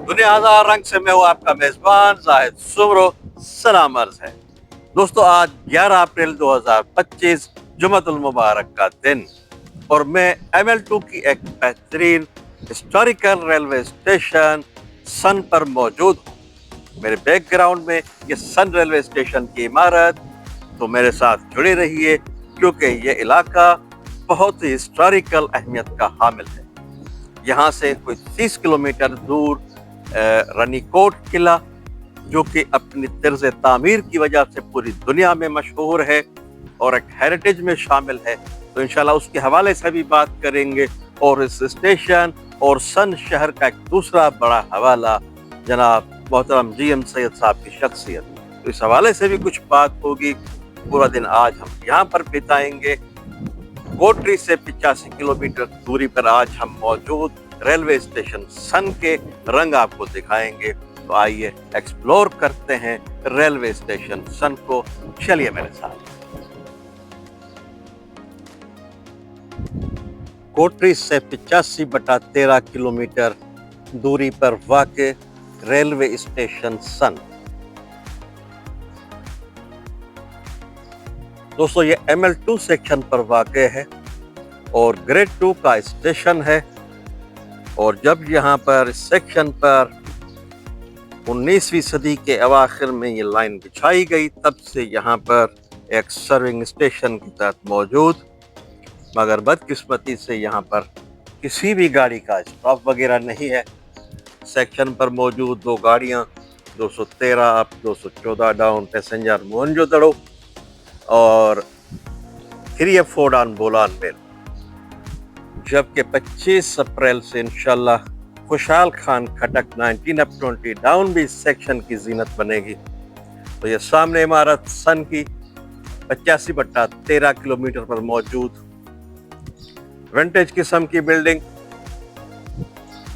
दुनिया हजार रंग से मैं हूँ आपका मेजबान जाहिद सुमरो। सलाम अर्ज है दोस्तों। आज 11 अप्रैल 2025 जुमतुल मुबारक का दिन और मैं ML2 की एक बेहतरीन हिस्टोरिकल रेलवे स्टेशन सन पर मौजूद हूँ। मेरे बैकग्राउंड में ये सन रेलवे स्टेशन की इमारत, तो मेरे साथ जुड़े रहिए क्योंकि ये इलाका बहुत ही हिस्टोरिकल अहमियत का हामिल है। यहाँ से कुछ 30 किलोमीटर दूर रनीकोट किला, जो कि अपनी तर्ज तामीर की वजह से पूरी दुनिया में मशहूर है और एक हेरिटेज में शामिल है, तो इंशाल्लाह उसके हवाले से भी बात करेंगे। और इस स्टेशन और सन शहर का एक दूसरा बड़ा हवाला जनाब मोहतरम GM सैयद साहब की शख्सियत, तो इस हवाले से भी कुछ बात होगी। पूरा दिन आज हम यहाँ पर बिताएंगे। कोटरी से 85 किलोमीटर दूरी पर आज हम मौजूद रेलवे स्टेशन सन के रंग आपको दिखाएंगे। तो आइए एक्सप्लोर करते हैं रेलवे स्टेशन सन को। चलिए मेरे साथ। कोटरी से 85/13 किलोमीटर दूरी पर वाक़े रेलवे स्टेशन सन। दोस्तों ये ML2 सेक्शन पर वाक़े है और ग्रेड 2 का स्टेशन है। और जब यहाँ पर सेक्शन पर 19वीं सदी के अवाखिर में ये लाइन बिछाई गई, तब से यहाँ पर एक सर्विंग स्टेशन के तहत मौजूद, मगर बदकिस्मती से यहाँ पर किसी भी गाड़ी का स्टॉप वगैरह नहीं है। सेक्शन पर मौजूद दो गाड़ियाँ 213 अप 214 डाउन पैसेंजर मोहनजोदड़ो और 3F4 डाउन बोलान मेल, जबकि 25 अप्रैल से इंशाल्लाह खुशहाल खान खटक 19 अप 20 डाउन भी सेक्शन की जीनत बनेगी। तो ये सामने इमारत सन की 85/13 किलोमीटर पर मौजूद विंटेज किस्म की बिल्डिंग,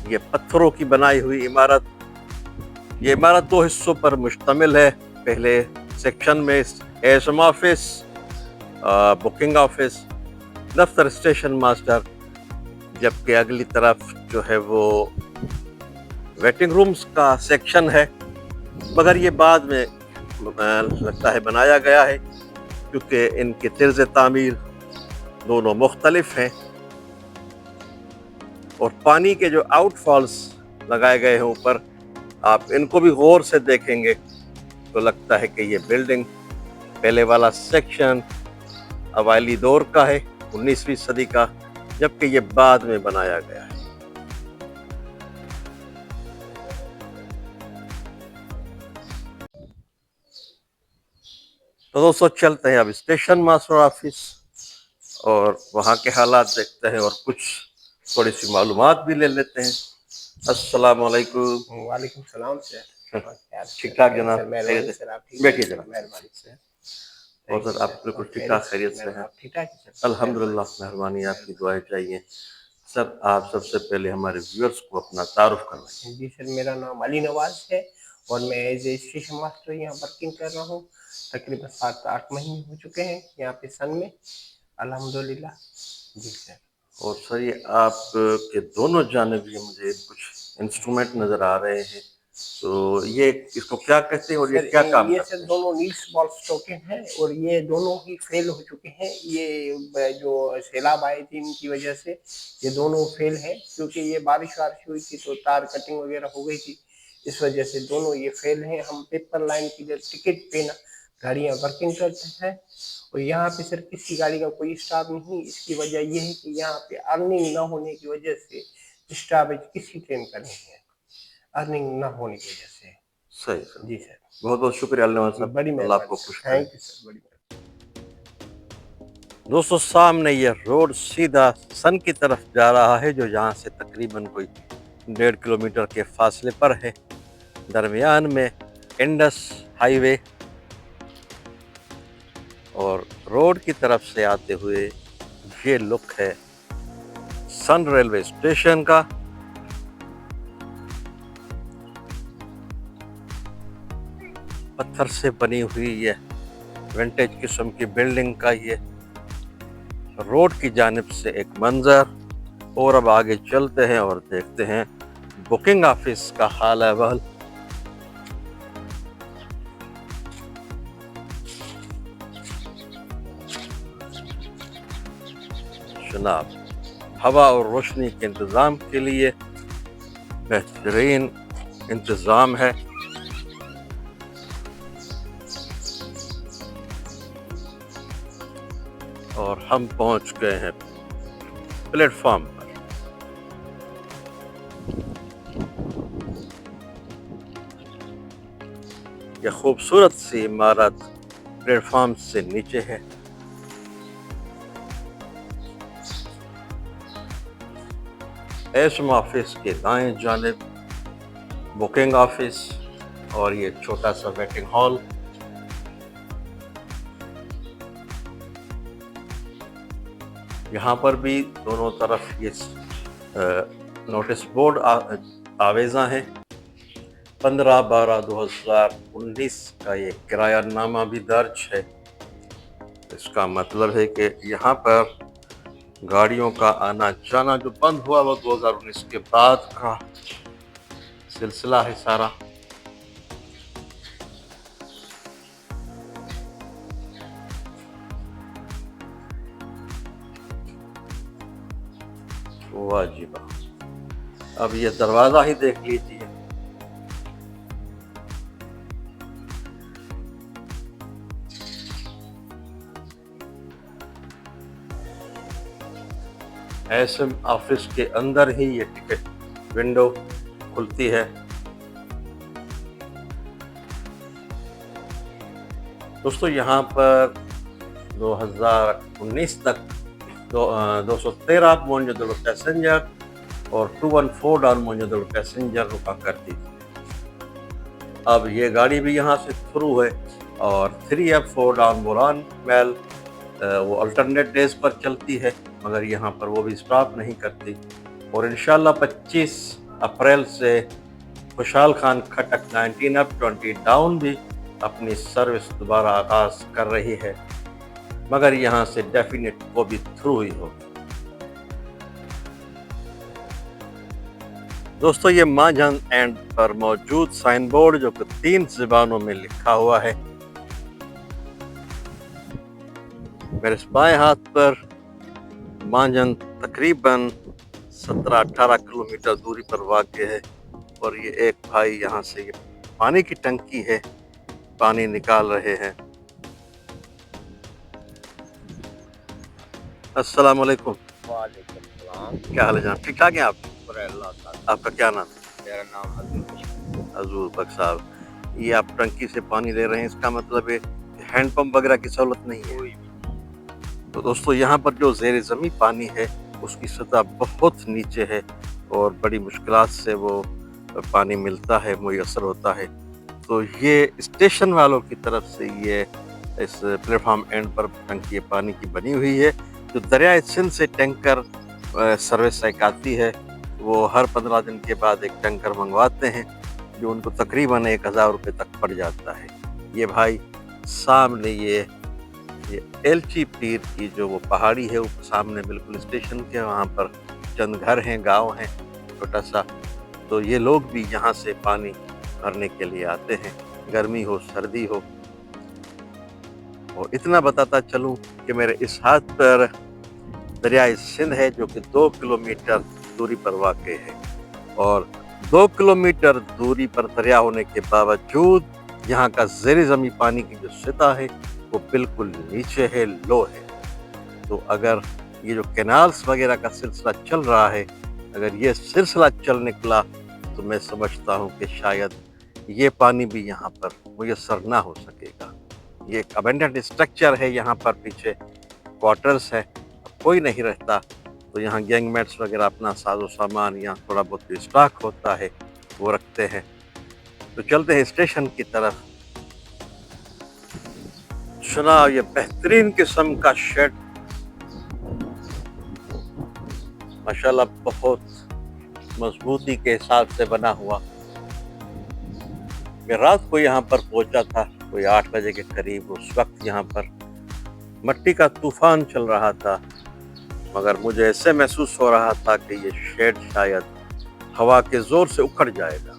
ये पत्थरों की बनाई हुई इमारत। ये इमारत दो हिस्सों पर मुश्तमिल है। पहले सेक्शन में एसएम ऑफिस, बुकिंग ऑफिस, दफ्तर स्टेशन मास्टर, जबकि अगली तरफ जो है वो वेटिंग रूम्स का सेक्शन है। मगर ये बाद में लगता है बनाया गया है, क्योंकि इनकी तर्ज तामीर दोनों मुख्तलिफ हैं और पानी के जो आउटफॉल्स लगाए गए हैं ऊपर, आप इनको भी गौर से देखेंगे तो लगता है कि ये बिल्डिंग पहले वाला सेक्शन अवाइली दौर का है, 19वीं सदी का, जबकि ये बाद में बनाया गया है। तो दोस्तों चलते हैं अब स्टेशन मास्टर ऑफिस और वहाँ के हालात देखते हैं और कुछ थोड़ी सी मालूमात भी ले लेते हैं। अस्सलाम वालेकुम। वालेकुम सलाम सर। ठीक ठाक जनाब, मेहरबानी सर, आप ठीक बैठिए जनाब। मेहरबानी सर। और सर आप बिल्कुल ठीक ठाक खैरियत से हैं? ठीक ठाक है सर, अल्हम्दुलिल्लाह, मेहरबानी, आपकी दुआएं चाहिए। सर आप सबसे पहले हमारे व्यूअर्स को अपना तारुफ करवाइए। जी सर, मेरा नाम अली नवाज है और मैं एज ए स्टेशन मास्टर यहाँ वर्किंग कर रहा हूँ। तकरीबन 7 से 8 महीने हो चुके हैं यहाँ पे सन में, अल्हम्दुलिल्लाह। जी सर। और सर ये आपके दोनों जानिब ये मुझे कुछ इंस्ट्रूमेंट नजर आ रहे हैं, तो ये इसको क्या कहते हैं और ये क्या काम ये करते सर हैं? दोनों नीड्स बॉल टोकन है और ये दोनों ही फेल हो चुके हैं। ये जो सैलाब आए थे इनकी वजह से ये दोनों फेल है, क्योंकि ये बारिश वारिश हुई थी तो तार कटिंग वगैरह हो गई थी, इस वजह से दोनों ये फेल हैं। हम पेपर लाइन की टिकट पे ना गाड़ियाँ वर्किंग करते हैं और यहाँ पे सर किसी गाड़ी का कोई स्टाफ नहीं। इसकी वजह ये है कि यहाँ पे अर्निंग ना होने की वजह से स्टाफ किसी ट्रेन का नहीं है, अर्निंग ना होने की वजह से। सही सर, जी सर, बहुत बहुत शुक्रिया अल्लाह साहब, बड़ी अल्लाह आपको खुश करे। थैंक यू सर, बड़ी दोस्तों सामने ये रोड सीधा सन की तरफ जा रहा है, जो यहाँ से तकरीबन कोई 1.5 किलोमीटर के फासले पर है। दरमियान में इंडस हाईवे और रोड की तरफ से आते हुए ये लुक है सन रेलवे स्टेशन का। पत्थर से बनी हुई ये विंटेज किस्म की बिल्डिंग का ये रोड की जानिब से एक मंजर। और अब आगे चलते हैं और देखते हैं बुकिंग ऑफिस का हाल अहवाल। जनाब, हवा और रोशनी के इंतजाम के लिए बेहतरीन इंतजाम है। और हम पहुंच गए हैं प्लेटफॉर्म पर। यह खूबसूरत सी इमारत प्लेटफॉर्म से नीचे है। एसएम ऑफिस के दाएं जानिब बुकिंग ऑफिस और ये छोटा सा वेटिंग हॉल। यहाँ पर भी दोनों तरफ ये नोटिस बोर्ड आवेजा है। 15/12/2019 का ये किरायानामा भी दर्ज है। इसका मतलब है कि यहाँ पर गाड़ियों का आना जाना जो बंद हुआ वो 2019 के बाद का सिलसिला है सारा। वाह जी वाह, अब ये दरवाजा ही देख लीजिए। एसएम ऑफिस के अंदर ही ये टिकट विंडो खुलती है। दोस्तों, यहाँ पर 2019 तक 213 मोइनजोदड़ो पैसेंजर और 214 डाउन मोइनजोदड़ो पैसेंजर रुका करती थी। अब ये गाड़ी भी यहाँ से थ्रू है और 3F4 डाउन बोरान मेल वो अल्टरनेट डेज पर चलती है, मगर यहाँ पर वो भी स्टॉप नहीं करती। और इंशाल्लाह 25 अप्रैल से खुशहाल खान खटक 19 अप 20 डाउन भी अपनी सर्विस दोबारा आगाज कर रही है, मगर यहाँ से डेफिनेट वो भी थ्रू ही होगी। दोस्तों, ये मांझन एंड पर मौजूद साइन बोर्ड जो कि 3 ज़बानों में लिखा हुआ है। मेरे बाएं हाथ पर मांझन तकरीबन 17-18 किलोमीटर दूरी पर वाक़ है। और ये एक भाई यहाँ से ये पानी की टंकी है, पानी निकाल रहे हैं। अस्सलाम वालेकुम। वालेकुम सलाम। क्या हाल है जनाब? ठीक ठाक हैं आप? शुक्र है अल्लाह का। आपका क्या नाम है? मेरा नाम अजूर बख्श साहब। ये आप टंकी से पानी ले रहे हैं, इसका मतलब है हैंडपंप वगैरह की सहूलत नहीं है? कोई भी तो दोस्तों, यहाँ पर जो ज़ेर ज़मीन पानी है उसकी सतह बहुत नीचे है और बड़ी मुश्किलात से वो पानी मिलता है, मुयसर होता है। तो ये स्टेशन वालों की तरफ से ये इस प्लेटफॉर्म एंड पर टंकी पानी की बनी हुई है। जो दरियाए सिंध से टैंकर सर्विस एक आती है, वो हर 15 दिन के बाद एक टैंकर मंगवाते हैं, जो उनको तकरीबन 1000 रुपये तक पड़ जाता है। ये भाई सामने ये एलची पीर की जो वो पहाड़ी है, वो सामने बिल्कुल स्टेशन के वहाँ पर चंद घर हैं, गांव हैं छोटा सा। तो ये लोग भी यहाँ से पानी भरने के लिए आते हैं, गर्मी हो सर्दी हो। और इतना बताता चलूँ कि मेरे इस हाथ पर दरियाए सिंध है जो कि 2 किलोमीटर दूरी पर वाक़ है। और 2 किलोमीटर दूरी पर दरिया होने के बावजूद यहाँ का ज़ेर ज़मीन पानी की जो सतह है वो बिल्कुल नीचे है, लो है। तो अगर ये जो कैनाल्स वगैरह का सिलसिला चल रहा है, अगर ये सिलसिला चल निकला तो मैं समझता हूँ कि शायद ये पानी भी यहाँ पर मुयसर ना हो सकेगा। ये एक अबेंडेंट स्ट्रक्चर है, यहाँ पर पीछे क्वार्टर्स है, कोई नहीं रहता। तो यहाँ गैंगमेट्स वगैरह अपना साजो सामान, यहाँ थोड़ा बहुत स्टॉक होता है वो रखते हैं। तो चलते हैं स्टेशन की तरफ। सुना ये बेहतरीन किस्म का शेड, माशाल्लाह बहुत मजबूती के हिसाब से बना हुआ। मैं रात को यहाँ पर पहुंचा था, कोई 8 बजे के करीब। उस वक्त यहाँ पर मिट्टी का तूफान चल रहा था, मगर मुझे ऐसे महसूस हो रहा था कि ये शेड शायद हवा के जोर से उखड़ जाएगा।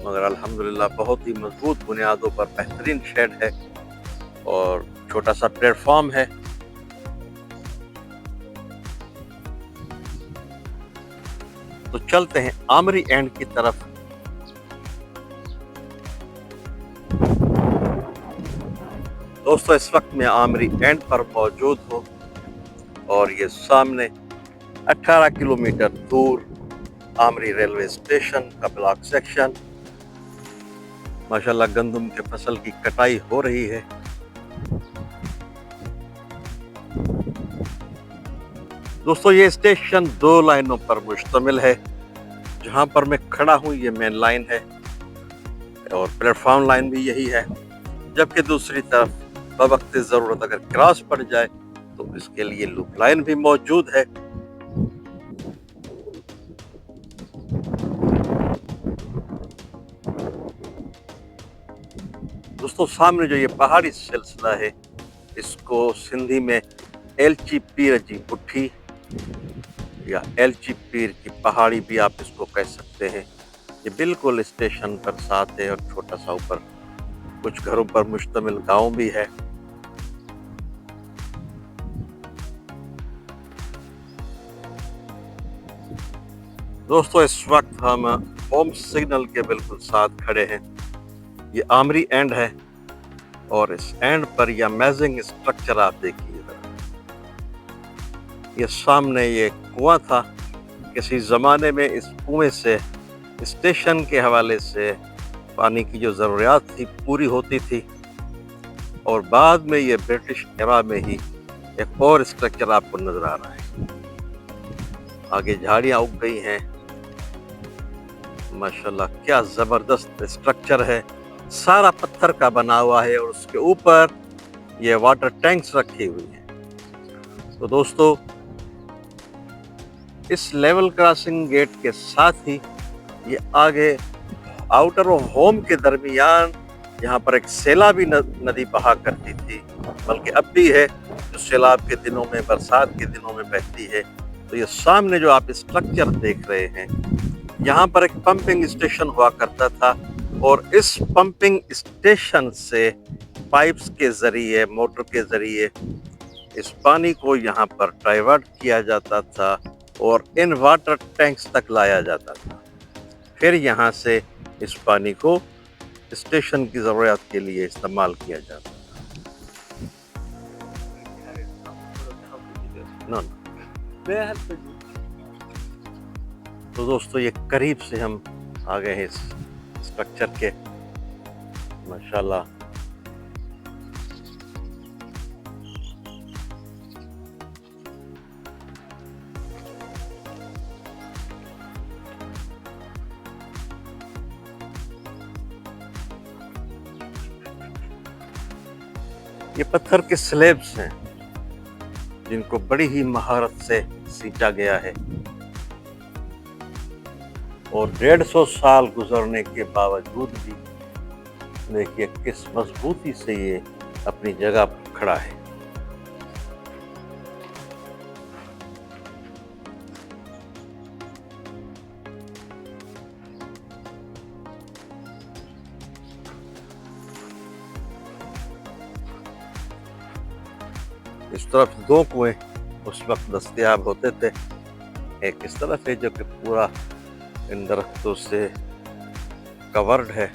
मगर अल्हम्दुलिल्लाह बहुत ही मजबूत बुनियादों पर बेहतरीन शेड है और छोटा सा प्लेटफॉर्म है। तो चलते हैं आमरी एंड की तरफ। दोस्तों इस वक्त मैं आमरी एंड पर मौजूद हूँ और ये सामने 18 किलोमीटर दूर आमरी रेलवे स्टेशन का ब्लॉक सेक्शन। माशाल्लाह गंदम के फसल की कटाई हो रही है। दोस्तों ये स्टेशन 2 लाइनों पर मुश्तमिल है। जहां पर मैं खड़ा हूं ये मेन लाइन है और प्लेटफॉर्म लाइन भी यही है, जबकि दूसरी तरफ बवक्त जरूरत अगर क्रॉस पड़ जाए तो इसके लिए लूप लाइन भी मौजूद है। दोस्तों सामने जो ये पहाड़ी सिलसिला है इसको सिंधी में एलची पीर जी पुट्ठी या एलची पीर की पहाड़ी भी आप इसको कह सकते हैं। ये बिल्कुल स्टेशन पर साथ है और छोटा सा ऊपर कुछ घरों पर मुश्तमिल गांव भी है। दोस्तों इस वक्त हम होम सिग्नल के बिल्कुल साथ खड़े हैं। ये आमरी एंड है और इस एंड पर यह अमेजिंग स्ट्रक्चर आप देखिए। ये सामने ये कुआं था। किसी ज़माने में इस कुएं से स्टेशन के हवाले से पानी की जो ज़रूरियात थी पूरी होती थी और बाद में ये ब्रिटिश एरा में ही एक और स्ट्रक्चर आपको नज़र आ रहा है। आगे झाड़ियाँ उग गई हैं। माशाल्लाह क्या ज़बरदस्त स्ट्रक्चर है। सारा पत्थर का बना हुआ है और उसके ऊपर ये वाटर टैंक्स रखी हुई हैं। तो दोस्तों इस लेवल क्रॉसिंग गेट के साथ ही ये आगे आउटर और होम के दरमियान यहाँ पर एक सैलाबी नदी बहा करती थी, बल्कि अब भी है, जो सैलाब के दिनों में बरसात के दिनों में बहती है। तो ये सामने जो आप स्ट्रक्चर देख रहे हैं यहाँ पर एक पंपिंग स्टेशन हुआ करता था और इस पंपिंग स्टेशन से पाइप्स के जरिए मोटर के जरिए इस पानी को यहाँ पर डाइवर्ट किया जाता था और इन वाटर टैंक्स तक लाया जाता था। फिर यहाँ से इस पानी को स्टेशन की ज़रूरत के लिए इस्तेमाल किया जाता था। तो दोस्तों ये करीब से हम आ गए हैं इस स्ट्रक्चर के। माशाल्लाह ये पत्थर के स्लैब्स हैं जिनको बड़ी ही महारत से सींचा गया है और 150 साल गुजरने के बावजूद भी देखिए किस मजबूती से ये अपनी जगह पर खड़ा है। इस तरफ 2 कुएं उस वक्त दस्तयाब होते थे। एक इस तरफ है जो कि पूरा इन दरख्तों से कवर्ड है,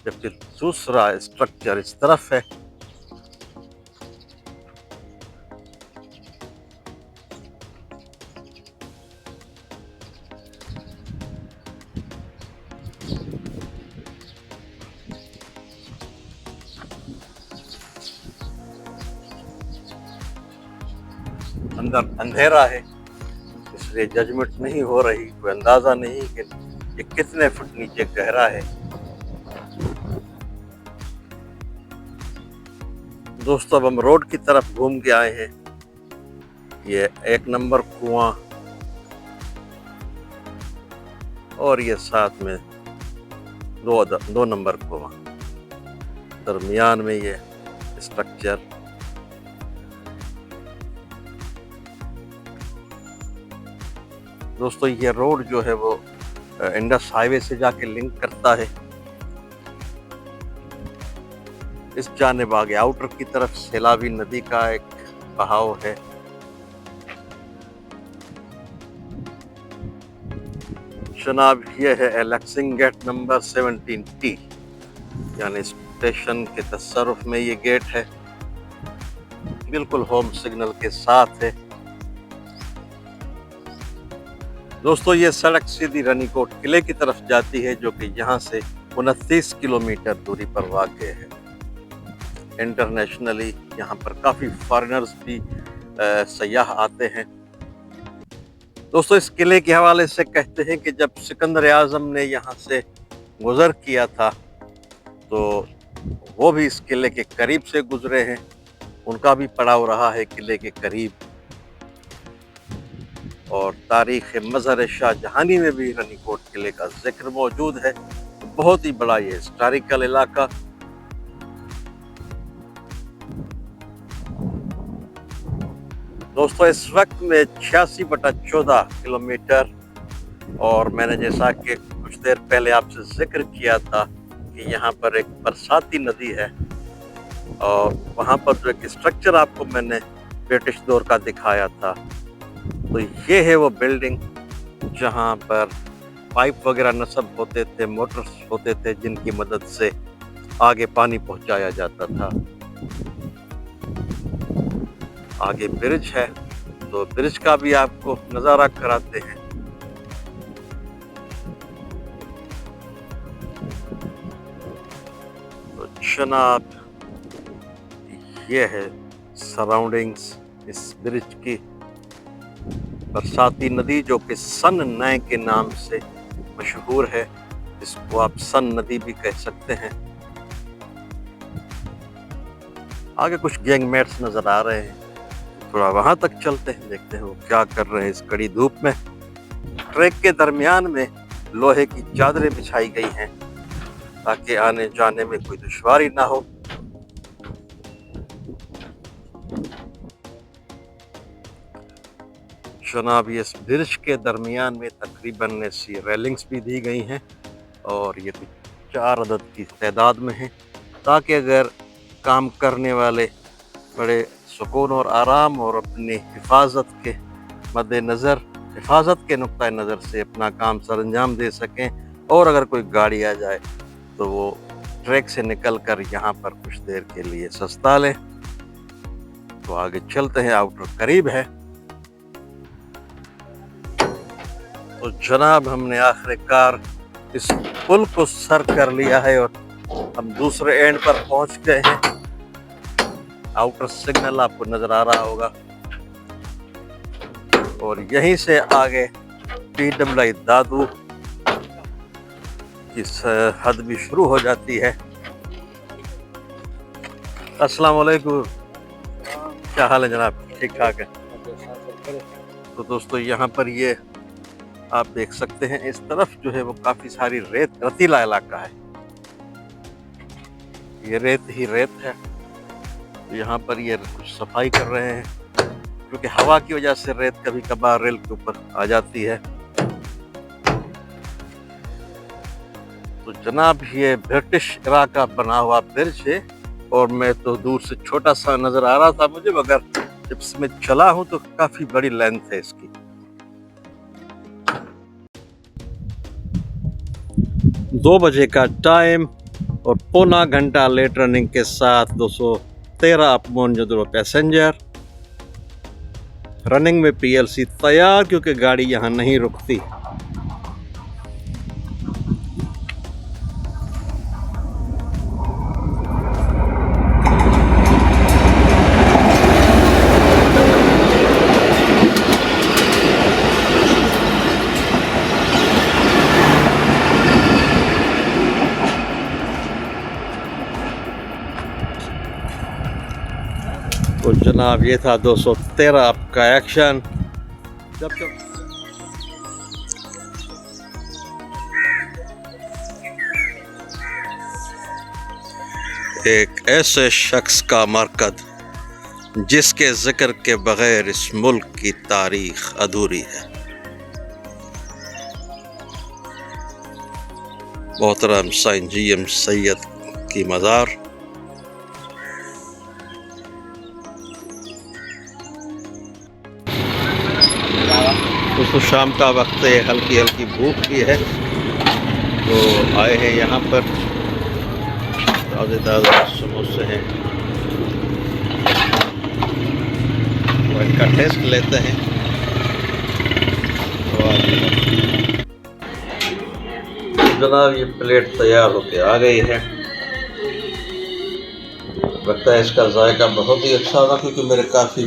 जबकि दूसरा स्ट्रक्चर इस तरफ है। अंदर अंधेरा है इसलिए जजमेंट नहीं हो रही, कोई अंदाजा नहीं कि ये कितने फुट नीचे गहरा है। दोस्तों अब हम रोड की तरफ घूम के आए हैं। ये 1 नंबर कुआं और ये साथ में 2 नंबर कुआं, दरमियान में ये स्ट्रक्चर। दोस्तों ये रोड जो है वो इंडस हाईवे से जाके लिंक करता है। इस जानिब आगे आउटर की तरफ सैलाबी नदी का एक बहाव है। जनाब ये है एलेक्सिंग गेट नंबर 17T, यानी स्टेशन के तसर्रुफ में ये गेट है, बिल्कुल होम सिग्नल के साथ है। दोस्तों ये सड़क सीधी रानीकोट किले की तरफ जाती है, जो कि यहाँ से 29 किलोमीटर दूरी पर वाक़ है। इंटरनेशनली यहाँ पर काफ़ी फॉरेनर्स भी सयाह आते हैं। दोस्तों इस किले के हवाले से कहते हैं कि जब सिकंदर आज़म ने यहाँ से गुज़र किया था तो वो भी इस किले के करीब से गुजरे हैं, उनका भी पड़ाव रहा है किले के करीब। और तारीख़ मज़हर शाहजहानी में भी रानीकोट किले का जिक्र मौजूद है। बहुत ही बड़ा ये हिस्टोरिकल इलाका। दोस्तों इस वक्त में 86/14 किलोमीटर, और मैंने जैसा कि कुछ देर पहले आपसे जिक्र किया था कि यहाँ पर एक बरसाती नदी है, और वहाँ पर जो एक स्ट्रक्चर आपको मैंने ब्रिटिश दौर का दिखाया था, तो ये है वो बिल्डिंग जहाँ पर पाइप वगैरह नस्ब होते थे, मोटर्स होते थे जिनकी मदद से आगे पानी पहुँचाया जाता था। आगे ब्रिज है, तो ब्रिज का भी आपको नज़ारा कराते हैं। तो जनाब ये है सराउंडिंग्स इस ब्रिज की। बरसाती नदी जो कि सन नए के नाम से मशहूर है, इसको आप सन नदी भी कह सकते हैं। आगे कुछ गैंगमेट्स नजर आ रहे हैं, थोड़ा वहां तक चलते हैं, देखते हैं वो क्या कर रहे हैं इस कड़ी धूप में। ट्रैक के दरमियान में लोहे की चादरें बिछाई गई हैं ताकि आने जाने में कोई दुश्वारी ना हो। जनाब ये इस ब्रिज के दरमियान में तकरीबन ऐसी रेलिंग्स भी दी गई हैं, और ये कुछ 4 अदद की तादाद में हैं, ताकि अगर काम करने वाले बड़े सुकून और आराम और अपनी हिफाजत के मद्देनज़र, हिफाजत के नुक्ता नज़र से अपना काम सरअंजाम दे सकें, और अगर कोई गाड़ी आ जाए तो वो ट्रैक से निकल कर यहाँ पर कुछ देर के लिए सस्ता लें। तो आगे चलते हैं, आउटर करीब है। तो जनाब हमने आखिरकार इस पुल को सर कर लिया है और हम दूसरे एंड पर पहुंच गए हैं। आउटर सिग्नल आपको नजर आ रहा होगा, और यहीं से आगे PWI दादू की हद भी शुरू हो जाती है। अस्सलाम वालेकुम, क्या हाल है जनाब? ठीक ठाक है। तो दोस्तों यहाँ पर ये आप देख सकते हैं, इस तरफ जो है वो काफी सारी रेतीला इलाका है, ये रेत ही रेत है। यहाँ पर ये कुछ सफाई कर रहे हैं, क्योंकि हवा की वजह से रेत कभी कभार रेल के ऊपर आ जाती है। तो जनाब ये ब्रिटिश इरा का बना हुआ ब्रिज है, और मैं तो दूर से छोटा सा नजर आ रहा था मुझे, मगर जब इसमें चला हूं तो काफी बड़ी लेंथ है इसकी। 2 बजे का टाइम और पौना घंटा लेट रनिंग के साथ 213 अपमोन जो पैसेंजर। रनिंग में PLC तैयार, क्योंकि गाड़ी यहाँ नहीं रुकती। तो जनाब ये था 213 आपका एक्शन। जब एक ऐसे शख्स का मरकद जिसके जिक्र के बगैर इस मुल्क की तारीख अधूरी है। मोहतरम साईं GM सैयद की मज़ार। दोस्तों शाम का वक्त है, हल्की हल्की भूख भी है, तो आए हैं यहाँ पर। ताज़े ताज़े समोसे हैं, तो इनका टेस्ट लेते हैं। जनाब ये प्लेट तैयार होके आ गई है। लगता है इसका जायका बहुत ही अच्छा होगा, क्योंकि मेरे काफ़ी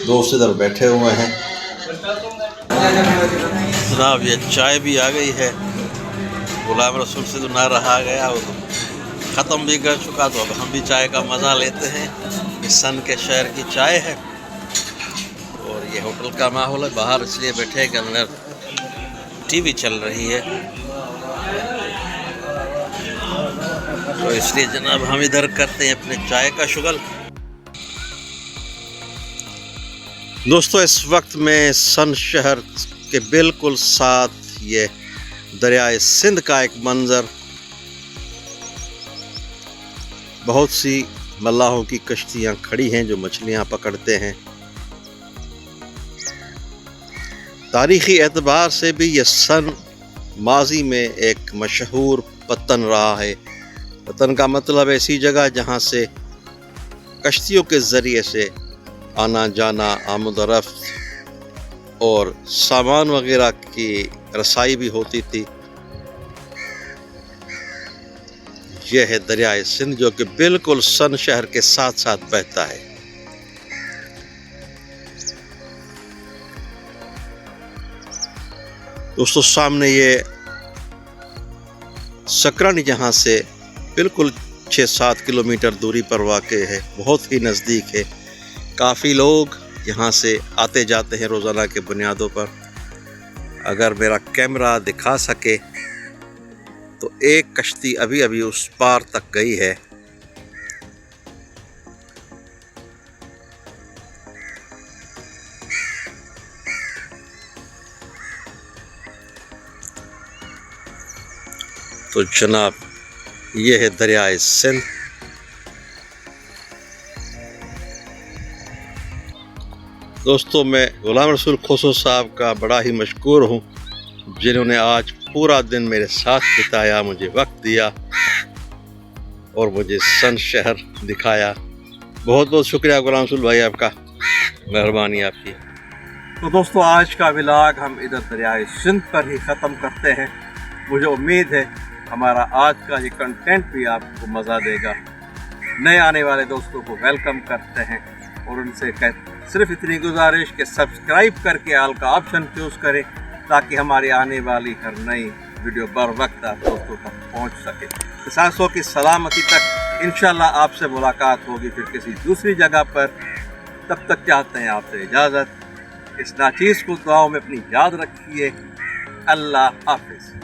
दोस्त इधर बैठे हुए हैं। जनाब ये चाय भी आ गई है। गुलाम रसूल से तो ना रहा गया, वो तो ख़त्म भी कर चुका, तो अब हम भी चाय का मज़ा लेते हैं। ये सन के शहर की चाय है और ये होटल का माहौल है। बाहर इसलिए बैठे कि अंदर टीवी चल रही है, तो इसलिए जनाब हम इधर करते हैं अपने चाय का शुगल। दोस्तों इस वक्त में सन शहर के बिल्कुल साथ ये दरियाए सिंध का एक मंज़र, बहुत सी मल्लाहों की कश्तियां खड़ी हैं जो मछलियां पकड़ते हैं। तारीख़ी एतबार से भी ये सन माजी में एक मशहूर पत्तन रहा है। पत्तन का मतलब ऐसी जगह जहां से कश्तियों के ज़रिए से आना जाना, आमद रफ्त और सामान वगैरह की रसाई भी होती थी। यह है दरियाए सिंध, जो कि बिल्कुल सन शहर के साथ साथ बहता है। दोस्तों सामने ये सकरानी जहाँ से बिल्कुल 6-7 किलोमीटर दूरी पर वाक़ है, बहुत ही नज़दीक है। काफ़ी लोग यहाँ से आते जाते हैं रोज़ाना के बुनियादों पर। अगर मेरा कैमरा दिखा सके तो एक कश्ती अभी अभी उस पार तक गई है। तो जनाब ये है दरियाए सिंध। दोस्तों मैं गुलाम रसूल खोसो साहब का बड़ा ही मशकूर हूँ, जिन्होंने आज पूरा दिन मेरे साथ बिताया, मुझे वक्त दिया और मुझे सन शहर दिखाया। बहुत बहुत शुक्रिया गुलाम रसूल भाई, आपका मेहरबानी आपकी। तो दोस्तों आज का व्लॉग हम इधर दरियाए सिंध पर ही ख़त्म करते हैं। मुझे उम्मीद है हमारा आज का ये कंटेंट भी आपको मज़ा देगा। नए आने वाले दोस्तों को वेलकम करते हैं और उनसे सिर्फ इतनी गुजारिश कि सब्सक्राइब करके आल का ऑप्शन चूज़ करें, ताकि हमारी आने वाली हर नई वीडियो बर वक्त आप दोस्तों तक पहुंच सके। सांसों की सलामती तक इंशाल्लाह आपसे मुलाकात होगी फिर किसी दूसरी जगह पर। तब तक चाहते हैं आपसे इजाज़त। इस नाचीज़ को दुआओं में अपनी याद रखिए। अल्लाह हाफिज़।